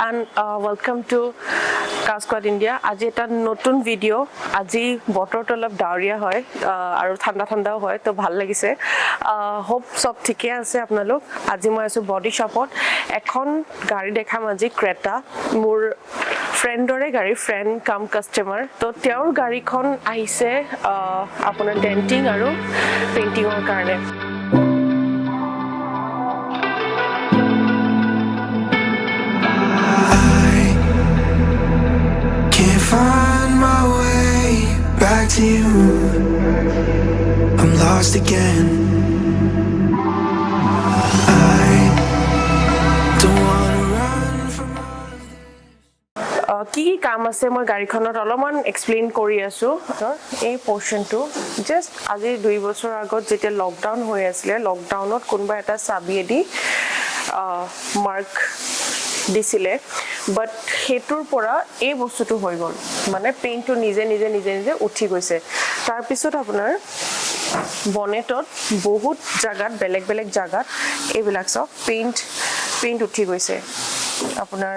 and welcome to Cascade India. আজি এটা নতুন ভিডিও আজি বতৰটো অলপ ডাৱৰীয়া হয় আৰু ঠাণ্ডা ঠাণ্ডাও হয় তো ভাল লাগিছে হোপ সব ঠিকে আছে আপোনালোক আজি মই আছো বডি শপত এখন গাড়ী দেখাম আজি ক্ৰেটা মোৰ ফ্ৰেণ্ডৰে গাড়ী ফ্ৰেণ্ড কাম কাস্টমাৰ তো তেওঁৰ গাড়ীখন আহিছে আপোনাৰ ডেন্টিং আৰু পেইন্টিংৰ কাৰণে Find my way back to you. I'm lost again. I don't wanna run from all কি কাম আছে মই গাড়ীখনত অলপমান এক্সপ্লেইন কৰি আছো এই পোৰ্শনটো জাস্ট আজি 2 বছৰ আগত যেতিয়া লকডাউন হৈ আছিল লকডাউনত কোনবা এটা চাবিয়েদি মাৰ্ক দিছিলে বাট হেতুৰ পৰা এই বস্তুটো হৈ গল মানে পেইন্টটো নিজে উঠি গৈছে তাৰ পিছত আপোনাৰ বনেটত বহুত জায়গাত বেলেগ জায়গাত এইবিলাক সব পেইন্ট উঠি গৈছে আপোনাৰ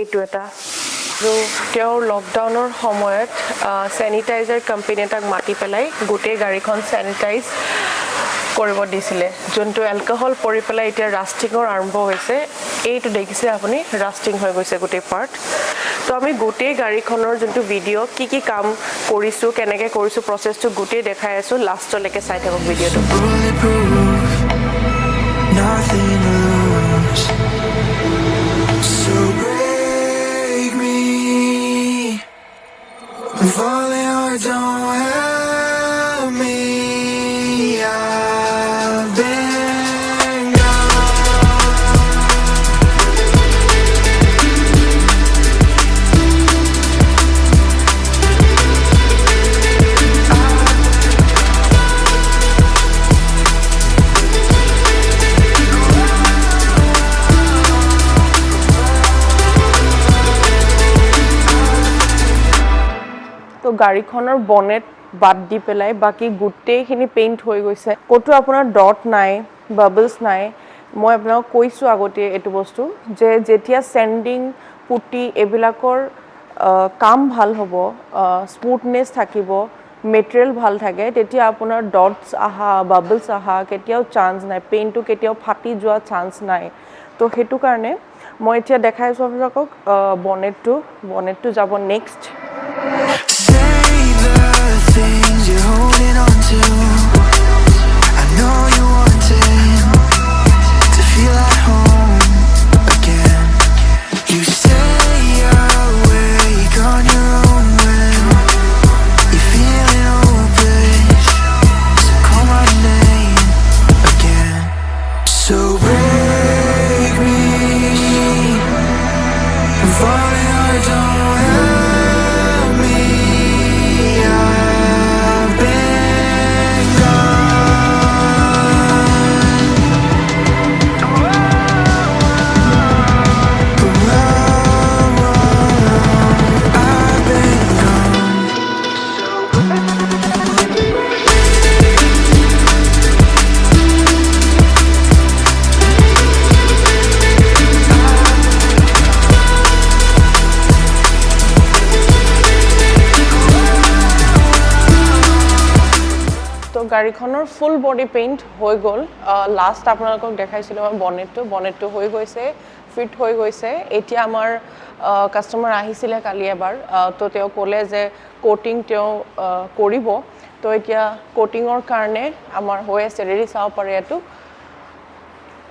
এটো এটা তেওঁৰ লকডাউনৰ সময়ত স্যানিটাইজাৰ কোম্পানী এটাক মাটি পেলাই গোটেই গাড়ীখন স্যানিটাইজ কৰিব দিছিলে যোনটো এলকহল পৰি পেলাই এতিয়া ৰাস্টিংৰ আৰম্ভ হৈছে এইটো দেখিছে আপুনি ৰাস্টিং হৈ গৈছে গোটেই পাৰ্ট তো আমি গোটেই গাড়ীখনৰ যোনটো ভিডিও কি কাম কৰিছো কেনেকৈ কৰিছো প্ৰসেসটো গোটেই দেখাই আছো লাষ্টলৈকে চাই থাকক ভিডিওটো nothing to lose. So break me. I'm falling hard, don't help me. I've been gone. তো গাড়ীখনৰ বনেট বাদ দি পেলাই বাকি গোটেইখিনি পেইন্ট হৈ গৈছে কোটো আপোনাৰ ডট নাই বাবলস নাই মই আপোনাক কৈছো আগতে এটো বস্তু যে যেতিয়া সেন্ডিং পুটি এবিলাকৰ কাম ভাল হ'ব স্মুথনেস থাকিব মেটেৰিয়েল ভাল থাকে তেতিয়া আপোনাৰ ডটস আহা বাবলস আহা কেতিয়াও চান্স নাই পেইন্টটো কেতিয়াও ফাটি যোৱা চান্স নাই তো হেতু কাৰণে মই এতিয়া দেখাইছো আপোনাক বনেটটো যাব next Things you're holding on to. I know you wanted to feel at home again. You stay awake on your own when you're feeling hopeless. So call my name again. So break me. I'm falling hard, don't help me. গাড়ীখনৰ full body paint হৈ গল last আপোনালোকক দেখাইছিল মই বনেটটো হৈ গৈছে fit হৈ গৈছে এতিয়া আমাৰ কাস্টমাৰ আহিছিল কালি এবাৰ তো তেওঁ ক'লে যে কোটিং তেওঁ কৰিব তো এতিয়া কোটিংৰ কাৰণে আমাৰ হৈ আছে ৰেডি চাও পাৰে এটো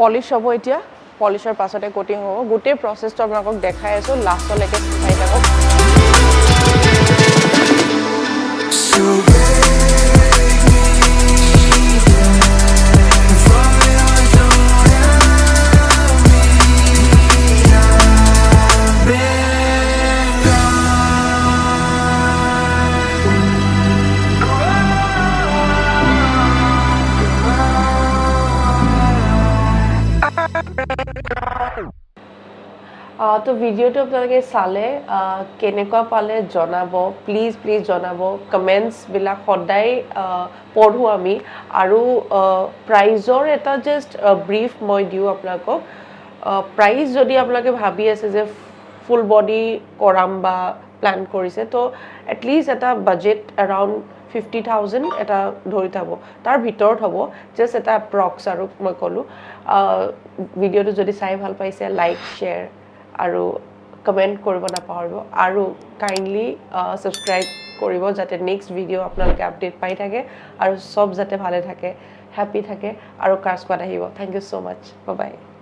পলিশ হ'ব এতিয়া পলিশৰ পাছতে কোটিং হ'ব গোটেই প্ৰসেসটো আপোনালোকক দেখাই আছো লাষ্টলৈকে চাই থাকক তো ভিডিওটো আপোনালোকে চালে কেনেকুৱা পালে জনাব প্লিজ জনাব কমেন্টস বিলাক সদায় পঢ়ো আমি আৰু প্ৰাইজৰ এটা জাস্ট ব্ৰিফ মই দিও আপোনালোকক প্ৰাইচ যদি আপোনালোকে ভাবি আছে যে ফুল বডি কৰাম বা প্ল্যান কৰিছে তো এটলিষ্ট এটা বাজেট এৰাউণ্ড 50,000 এটা ধৰি থাকব তাৰ ভিতৰত হ'ব জাস্ট এটা এপ্ৰক্স আৰু মই ক'লোঁ ভিডিঅ'টো যদি চাই ভাল পাইছে লাইক শ্বেয়াৰ আৰু কমেণ্ট কৰিব নাপাহৰিব আৰু কাইণ্ডলি ছাবস্ক্ৰাইব কৰিব যাতে নেক্সট ভিডিঅ' আপোনালোকে আপডেট পাই থাকে আৰু চব যাতে ভালে থাকে হেপী থাকে আৰু কাৰ্ছপাত আহিব thank you so' much bye bye